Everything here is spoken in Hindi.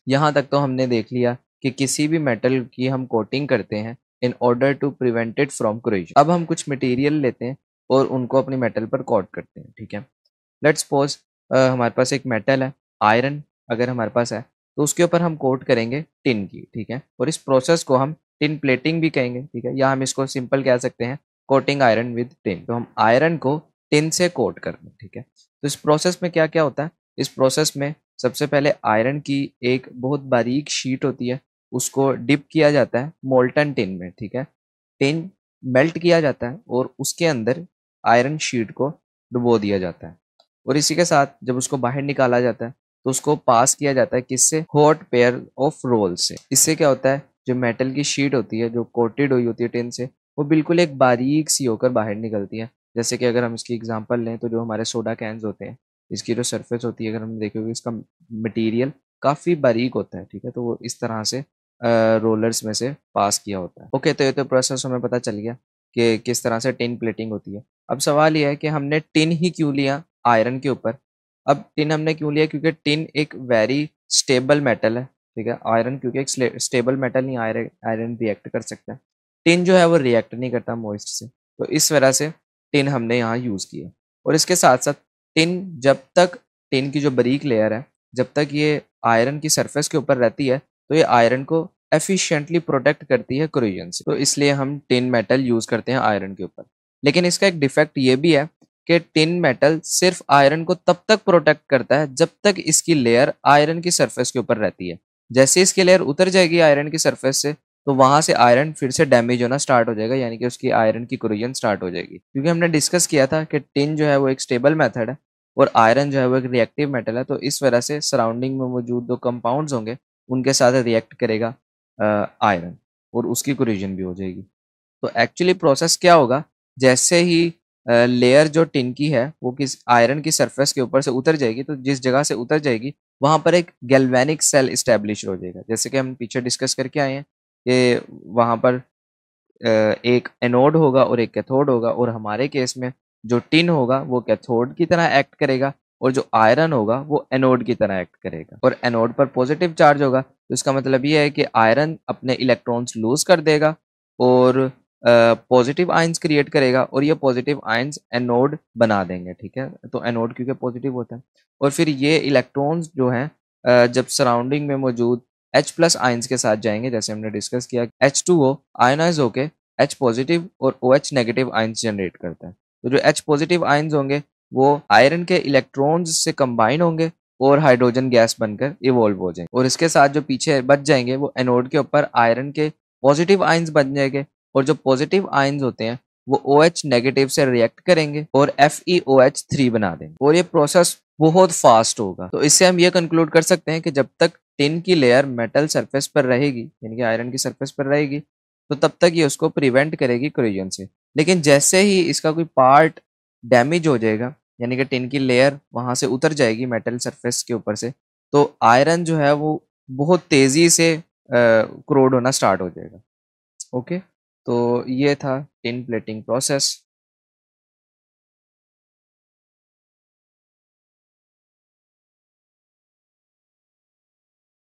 यहाँ तक तो हमने देख लिया कि किसी भी मेटल की हम कोटिंग करते हैं in order to prevent it from corrosion। अब हम कुछ मटेरियल लेते हैं और उनको अपनी मेटल पर कोट करते हैं, ठीक है। लेट्स सपोज हमारे पास एक मेटल है, आयरन अगर हमारे पास है, तो उसके ऊपर हम कोट करेंगे टिन की, ठीक है। और इस प्रोसेस को हम टिन प्लेटिंग भी कहेंगे, ठीक है, या हम इसको सिंपल कह सकते हैं कोटिंग आयरन विद टिन। तो हम आयरन को टिन से कोट कर दें, ठीक है। तो इस प्रोसेस में क्या क्या होता है, इस प्रोसेस में सबसे पहले आयरन की एक बहुत बारीक शीट होती है, उसको डिप किया जाता है मोल्टन टिन में, ठीक है। टिन मेल्ट किया जाता है और उसके अंदर आयरन शीट को डुबो दिया जाता है, और इसी के साथ जब उसको बाहर निकाला जाता है तो उसको पास किया जाता है किससे, हॉट पेयर ऑफ रोल से। इससे क्या होता है, जो मेटल की शीट होती है जो कोटेड हुई होती है टिन से, वो बिल्कुल एक बारीक सी होकर बाहर निकलती है। जैसे कि अगर हम इसकी एग्जांपल लें तो जो हमारे सोडा कैंस होते हैं, इसकी जो सरफेस होती है अगर हम देखेंगे इसका मटेरियल काफ़ी बारीक होता है, ठीक है। तो वो इस तरह से रोलर्स में से पास किया होता है। ओके, तो ये तो प्रोसेस हमें पता चल गया कि किस तरह से टिन प्लेटिंग होती है। अब सवाल यह है कि हमने टिन ही क्यों लिया आयरन के ऊपर। अब टिन हमने क्यों लिया, क्योंकि टिन एक वेरी स्टेबल मेटल है, ठीक है। आयरन क्योंकि एक स्टेबल मेटल नहीं, आयरन रिएक्ट कर सकता है, टिन जो है वो रिएक्ट नहीं करता मॉइस्ट से। तो इस वजह से टिन हमने यहाँ यूज़ किया। और इसके साथ साथ टिन जब तक, टिन की जो बारीक लेयर है, जब तक ये आयरन की सरफेस के ऊपर रहती है तो ये आयरन को एफिशिएंटली प्रोटेक्ट करती है corrosion से। तो इसलिए हम टिन मेटल यूज़ करते हैं आयरन के ऊपर। लेकिन इसका एक डिफेक्ट ये भी है कि टिन मेटल सिर्फ आयरन को तब तक प्रोटेक्ट करता है जब तक इसकी लेयर आयरन की सरफेस के ऊपर रहती है। जैसे इसकी लेयर उतर जाएगी आयरन की सरफेस से, तो वहां से आयरन फिर से डैमेज होना स्टार्ट हो जाएगा, यानी कि उसकी आयरन की corrosion स्टार्ट हो जाएगी। क्योंकि हमने डिस्कस किया था कि टिन जो है वो एक स्टेबल मेथड है और आयरन जो है वो एक रिएक्टिव मेटल है। तो इस वजह से सराउंडिंग में मौजूद दो कंपाउंड्स होंगे उनके साथ रिएक्ट करेगा आयरन, और उसकी corrosion भी हो जाएगी। तो एक्चुअली प्रोसेस क्या होगा, जैसे ही लेयर जो टिन की है वो किस आयरन की सरफेस के ऊपर से उतर जाएगी, तो जिस जगह से उतर जाएगी वहां पर एक गैल्वेनिक सेल इस्टेब्लिश हो जाएगा। जैसे कि हम पीछे डिस्कस करके आए हैं कि वहां पर एक एनोड होगा और एक कैथोड होगा, और हमारे केस में जो टिन होगा वो कैथोड की तरह एक्ट करेगा और जो आयरन होगा वो एनोड की तरह एक्ट करेगा। और एनोड पर पॉजिटिव चार्ज होगा, तो इसका मतलब ये है कि आयरन अपने इलेक्ट्रॉन्स लूज कर देगा और पॉजिटिव आयंस क्रिएट करेगा, और ये पॉजिटिव आयंस एनोड बना देंगे, ठीक है। तो एनोड क्योंकि पॉजिटिव होता है, और फिर ये इलेक्ट्रॉन्स जो हैं जब सराउंडिंग में मौजूद H प्लस आयंस के साथ जाएंगे, जैसे हमने डिस्कस किया H2O आयनाइज होके H पॉजिटिव और OH नेगेटिव आयंस जनरेट करता है। तो जो H पॉजिटिव आयंस होंगे वो आयरन के इलेक्ट्रॉन्स से कंबाइन होंगे और हाइड्रोजन गैस बनकर इवॉल्व हो जाएंगे, और इसके साथ जो पीछे बच जाएंगे वो एनोड के ऊपर आयरन के पॉजिटिव आयंस बन जाएंगे, और जो पॉजिटिव आयंस होते हैं वो OH नेगेटिव से रिएक्ट करेंगे और FeOH3 बना देंगे, और ये प्रोसेस बहुत फास्ट होगा। तो इससे हम ये कंक्लूड कर सकते हैं कि जब तक टिन की लेयर मेटल सरफेस पर रहेगी, यानी कि आयरन की सरफेस पर रहेगी, तो तब तक ये उसको प्रिवेंट करेगी corrosion से। लेकिन जैसे ही इसका कोई पार्ट डैमेज हो जाएगा, यानी कि टिन की लेयर वहां से उतर जाएगी मेटल सरफेस के ऊपर से, तो आयरन जो है वो बहुत तेजी से corrode होना स्टार्ट हो जाएगा। ओके, तो ये था टिन प्लेटिंग प्रोसेस।